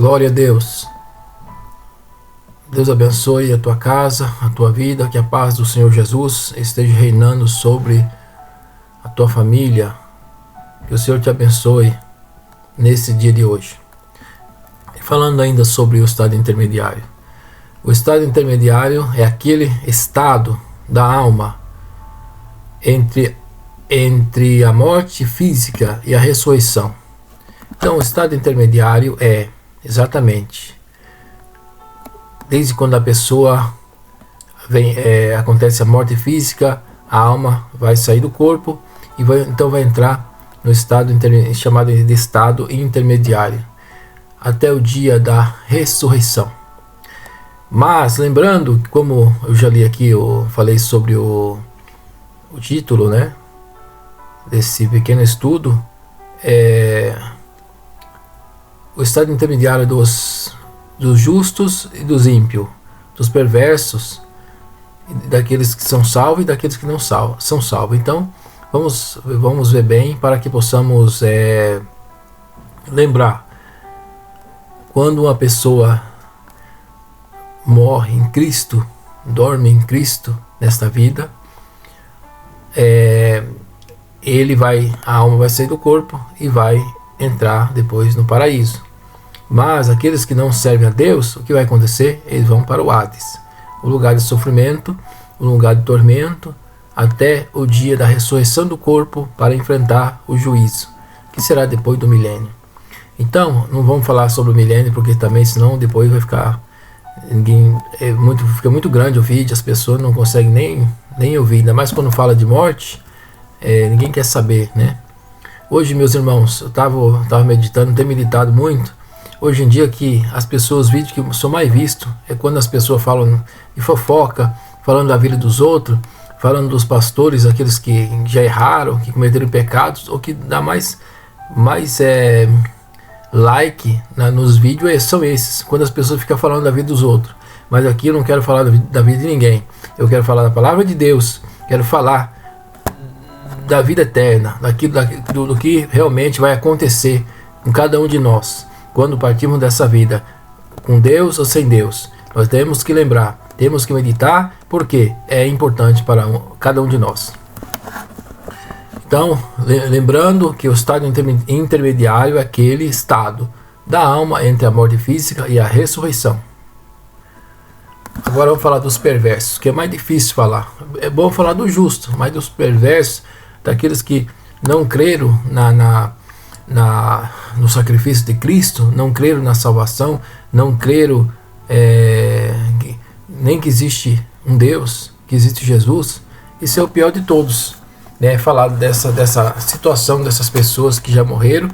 Glória a Deus. Deus abençoe a tua casa, a tua vida, que a paz do Senhor Jesus esteja reinando sobre a tua família. Que o Senhor te abençoe nesse dia de hoje. E falando ainda sobre o estado intermediário. O estado intermediário é aquele estado da alma entre a morte física e a ressurreição. Então, o estado intermediário é exatamente desde quando a pessoa acontece a morte física, a alma vai sair do corpo e então vai entrar no estado chamado de estado intermediário, até o dia da ressurreição. Mas lembrando, como eu já li aqui, eu falei sobre o título, né, desse pequeno estudo, o estado intermediário dos justos e dos ímpios, dos perversos, daqueles que são salvos e daqueles que não são salvos. Então, vamos ver bem para que possamos lembrar. Quando uma pessoa morre em Cristo, dorme em Cristo nesta vida, a alma vai sair do corpo e vai entrar depois no paraíso. Mas aqueles que não servem a Deus, o que vai acontecer? Eles vão para o Hades, o lugar de sofrimento, o lugar de tormento, até o dia da ressurreição do corpo para enfrentar o juízo, que será depois do milênio. Então, não vamos falar sobre o milênio, porque também senão depois vai ficar fica muito grande o vídeo, as pessoas não conseguem nem ouvir, ainda mais quando fala de morte, ninguém quer saber, né? Hoje, meus irmãos, eu estava meditando, tenho meditado muito. Hoje em dia que as pessoas, os vídeos que são mais vistos é quando as pessoas falam de fofoca, falando da vida dos outros, falando dos pastores, aqueles que já erraram, que cometeram pecados, ou que dá mais like nos vídeos, são esses, quando as pessoas ficam falando da vida dos outros. Mas aqui eu não quero falar da vida de ninguém, eu quero falar da palavra de Deus, quero falar da vida eterna, do que realmente vai acontecer com cada um de nós. Quando partimos dessa vida, com Deus ou sem Deus, nós temos que lembrar, temos que meditar, porque é importante para cada um de nós. Então, lembrando que o estado intermediário é aquele estado da alma entre a morte física e a ressurreição. Agora vamos falar dos perversos, que é mais difícil falar. É bom falar do justo, mas dos perversos, daqueles que não creram no sacrifício de Cristo, não creram na salvação, não creram nem que existe um Deus, que existe Jesus. Isso é o pior de todos, né? Falar dessa situação dessas pessoas que já morreram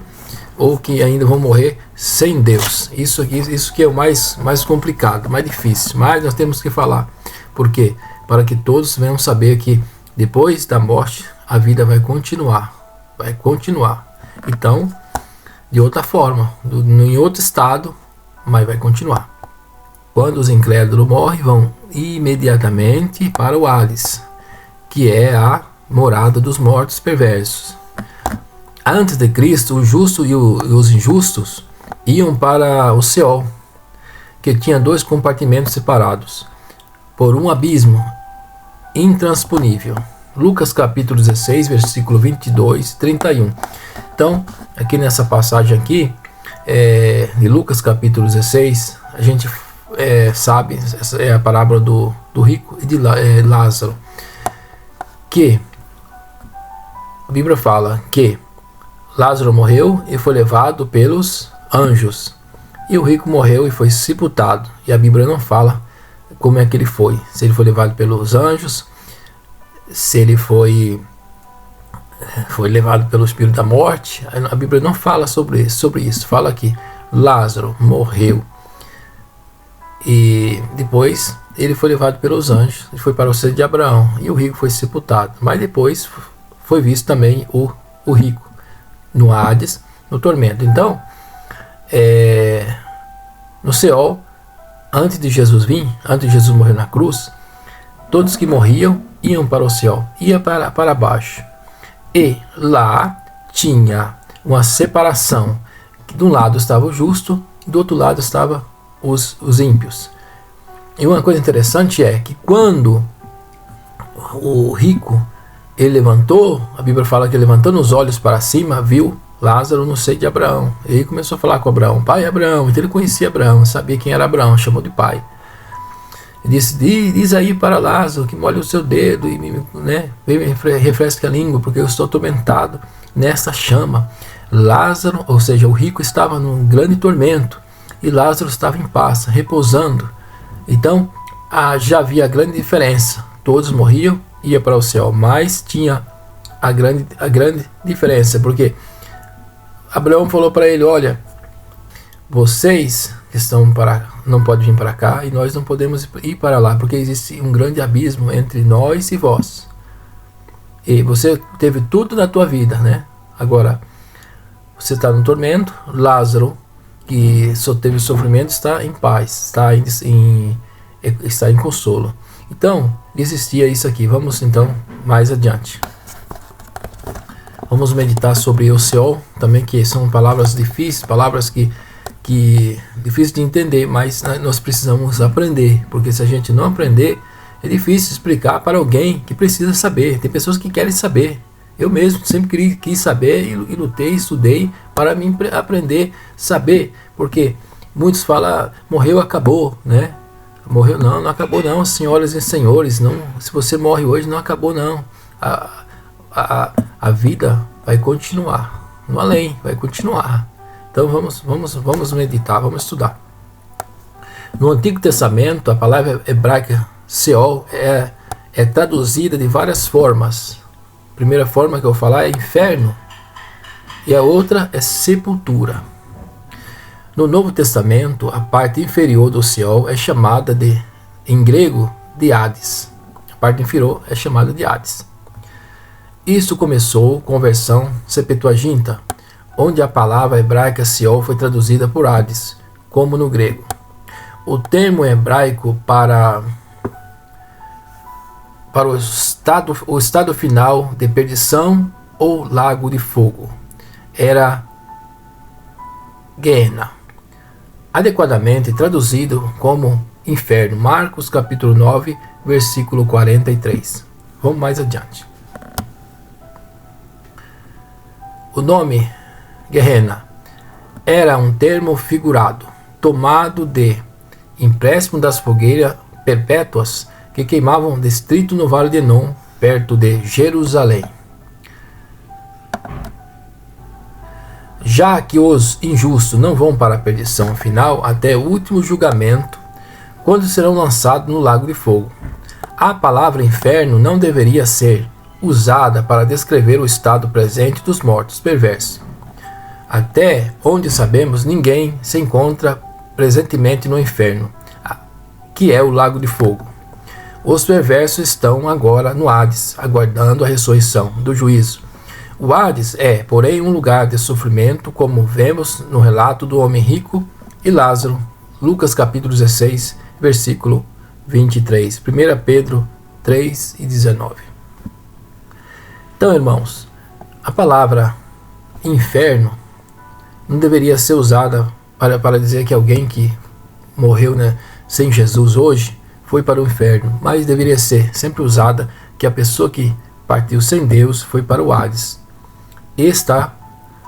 ou que ainda vão morrer sem Deus. Isso que é o mais complicado, mais difícil, mas nós temos que falar. Por quê? Para que todos venham saber que depois da morte a vida vai continuar. Então, de outra forma, em outro estado, mas vai continuar. Quando os incrédulos morrem, vão imediatamente para o Hades, que é a morada dos mortos perversos. Antes de Cristo, o justo e os injustos iam para o Seol, que tinha 2 compartimentos separados por um abismo intransponível. Lucas capítulo 16, versículo 22 e 31. Então, aqui nessa passagem aqui, de Lucas capítulo 16, a gente sabe, essa é a parábola do rico e de Lázaro, que a Bíblia fala que Lázaro morreu e foi levado pelos anjos, e o rico morreu e foi sepultado, e a Bíblia não fala como é que ele foi, se ele foi levado pelos anjos, se ele foi levado pelo espírito da morte. A Bíblia não fala sobre isso. Fala que Lázaro morreu e depois ele foi levado pelos anjos e foi para o seio de Abraão, e o rico foi sepultado. Mas depois foi visto também o rico no Hades, no tormento. Então, no Seol, antes de Jesus vir, antes de Jesus morrer na cruz, todos que morriam iam para o Seol, iam para baixo. E lá tinha uma separação, que de um lado estava o justo e do outro lado estavam os ímpios. E uma coisa interessante é que quando o rico ele levantou, a Bíblia fala que levantando os olhos para cima, viu Lázaro no seio de Abraão. Ele começou a falar com Abraão, pai Abraão. Então ele conhecia Abraão, sabia quem era Abraão, chamou de pai. Ele disse, diz aí para Lázaro que molhe o seu dedo e me refresque a língua, porque eu estou atormentado nessa chama. Lázaro, ou seja, o rico estava num grande tormento e Lázaro estava em paz, repousando. Então já havia grande diferença. Todos morriam, ia para o céu, mas tinha a grande diferença, porque Abraão falou para ele, olha, vocês que não podem vir para cá e nós não podemos ir para lá, porque existe um grande abismo entre nós e vós. E você teve tudo na tua vida, né? Agora, você está no tormento. Lázaro, que só teve sofrimento, está em paz, está em consolo. Então, existia isso aqui. Vamos então mais adiante. Vamos meditar sobre o Seol, também, que são palavras difíceis, palavras que difícil de entender, mas nós precisamos aprender, porque se a gente não aprender, é difícil explicar para alguém que precisa saber. Tem pessoas que querem saber. Eu mesmo sempre quis saber e lutei, estudei para mim aprender, saber, porque muitos falam, morreu, acabou, né? Morreu, não acabou não, senhoras e senhores, não, se você morre hoje, não acabou não. A vida vai continuar, no além, vai continuar. Então vamos meditar, vamos estudar. No Antigo Testamento, a palavra hebraica Seol é traduzida de várias formas. A primeira forma que eu vou falar é inferno, e a outra é sepultura. No Novo Testamento, a parte inferior do Seol é chamada em grego, de Hades. A parte inferior é chamada de Hades. Isso começou com a versão Septuaginta, onde a palavra hebraica Seol foi traduzida por Hades, como no grego. O termo hebraico para o estado final de perdição ou lago de fogo era Gehenna, adequadamente traduzido como inferno. Marcos capítulo 9, versículo 43. Vamos mais adiante. O nome Gehenna era um termo figurado, tomado de empréstimo das fogueiras perpétuas que queimavam um distrito no Vale de Enom, perto de Jerusalém. Já que os injustos não vão para a perdição final até o último julgamento, quando serão lançados no lago de fogo. A palavra inferno não deveria ser usada para descrever o estado presente dos mortos perversos. Até onde sabemos, ninguém se encontra presentemente no inferno, que é o lago de fogo. Os perversos estão agora no Hades, aguardando a ressurreição do juízo. O Hades é, porém, um lugar de sofrimento, como vemos no relato do homem rico e Lázaro, Lucas capítulo 16, versículo 23, 1 Pedro 3 e 19. Então, irmãos, a palavra inferno não deveria ser usada para dizer que alguém que morreu, né, sem Jesus hoje foi para o inferno, mas deveria ser sempre usada que a pessoa que partiu sem Deus foi para o Hades e está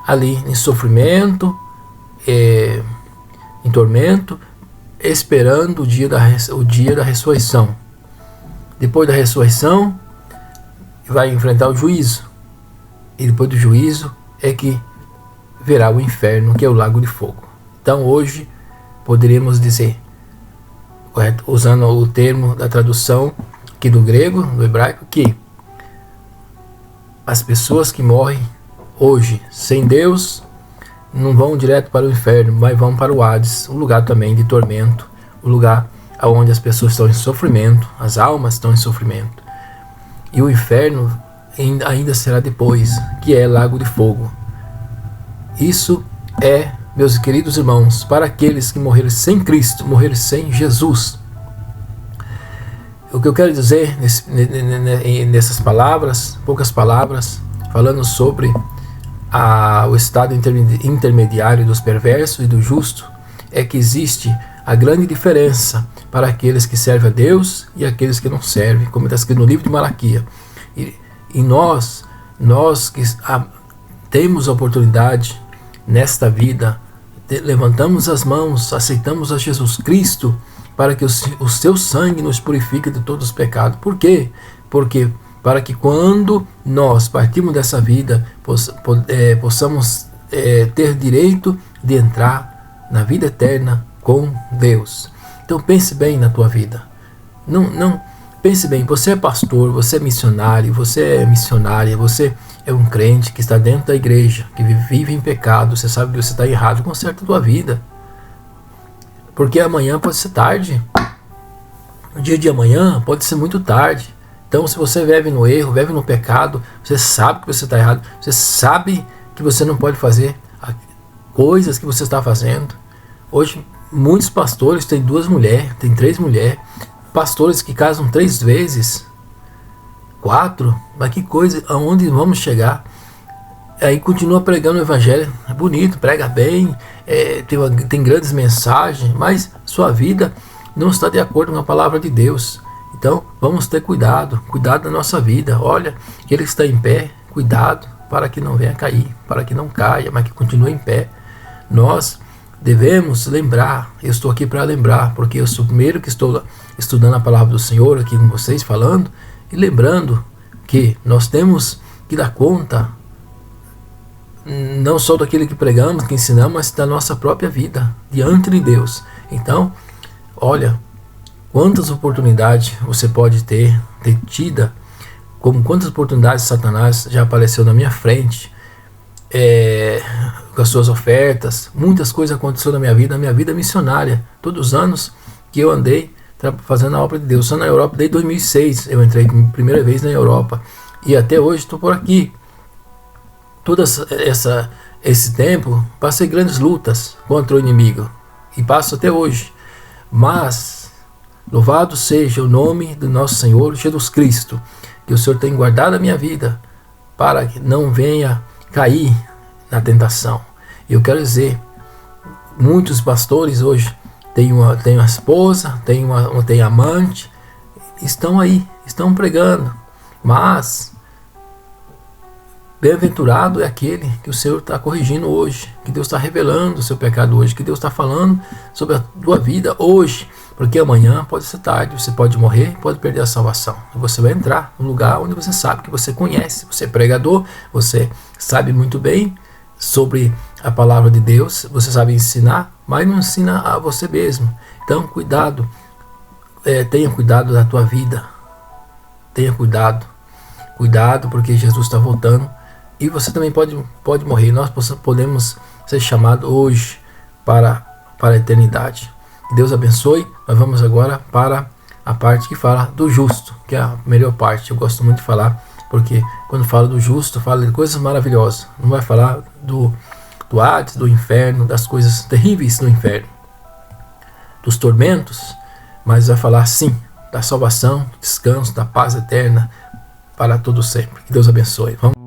ali em sofrimento, em tormento, esperando o dia da ressurreição. Depois da ressurreição vai enfrentar o juízo, e depois do juízo é que verá o inferno, que é o lago de fogo. Então hoje poderíamos dizer, correto, usando o termo da tradução aqui do grego, do hebraico, que as pessoas que morrem hoje sem Deus não vão direto para o inferno, mas vão para o Hades, um lugar também de tormento, um lugar onde as pessoas estão em sofrimento, as almas estão em sofrimento. E o inferno ainda será depois, que é lago de fogo. Isso é, meus queridos irmãos, para aqueles que morreram sem Cristo, morreram sem Jesus. O que eu quero dizer nessas palavras, poucas palavras, falando sobre o estado intermediário dos perversos e do justo, é que existe a grande diferença para aqueles que servem a Deus e aqueles que não servem, como está escrito no livro de Malaquias. E nós que temos a oportunidade nesta vida, levantamos as mãos, aceitamos a Jesus Cristo para que o seu sangue nos purifique de todos os pecados. Por quê? Porque para que quando nós partimos dessa vida, possamos ter direito de entrar na vida eterna com Deus. Então pense bem na tua vida. Não pense bem, você é pastor, você é missionário, você é missionária, você é um crente que está dentro da igreja, que vive em pecado, você sabe que você está errado, conserta a tua vida. Porque amanhã pode ser tarde. O dia de amanhã pode ser muito tarde. Então, se você vive no erro, vive no pecado, você sabe que você está errado, você sabe que você não pode fazer coisas que você está fazendo. Hoje, muitos pastores têm 2 mulheres, têm 3 mulheres, pastores que casam 3 vezes, 4, mas que coisa, aonde vamos chegar? Aí continua pregando o evangelho, é bonito, prega bem, tem grandes mensagens, mas sua vida não está de acordo com a palavra de Deus. Então vamos ter cuidado da nossa vida. Olha, aquele que está em pé, cuidado para que não venha cair, para que não caia, mas que continue em pé. Nós devemos lembrar, eu estou aqui para lembrar, porque eu sou o primeiro que estou estudando a palavra do Senhor aqui com vocês, falando e lembrando que nós temos que dar conta não só daquilo que pregamos, que ensinamos, mas da nossa própria vida diante de Deus. Então, olha, quantas oportunidades você pode ter tido, como quantas oportunidades Satanás já apareceu na minha frente, com as suas ofertas. Muitas coisas aconteceram na minha vida missionária. Todos os anos que eu andei fazendo a obra de Deus. Só na Europa, desde 2006 eu entrei primeira vez na Europa e até hoje estou por aqui. Todo esse tempo passei grandes lutas contra o inimigo e passo até hoje, mas louvado seja o nome do nosso Senhor Jesus Cristo, que o Senhor tem guardado a minha vida para que não venha cair na tentação. Eu quero dizer, muitos pastores hoje têm uma esposa, têm amante, estão aí, estão pregando, mas bem-aventurado é aquele que o Senhor está corrigindo hoje, que Deus está revelando o seu pecado hoje, que Deus está falando sobre a tua vida hoje, porque amanhã pode ser tarde, você pode morrer, pode perder a salvação. Você vai entrar num lugar onde você sabe que você conhece, você é pregador, você sabe muito bem sobre a palavra de Deus, você sabe ensinar, mas não ensina a você mesmo. Então, cuidado, tenha cuidado da tua vida, tenha cuidado, porque Jesus está voltando. E você também pode morrer. Nós podemos ser chamados hoje para a eternidade. Deus abençoe. Nós vamos agora para a parte que fala do justo, que é a melhor parte. Eu gosto muito de falar, porque quando fala do justo, fala de coisas maravilhosas. Não vai falar do Hades, do inferno, das coisas terríveis do inferno, dos tormentos, mas vai falar sim da salvação, do descanso, da paz eterna para todo sempre. Que Deus abençoe. Vamos.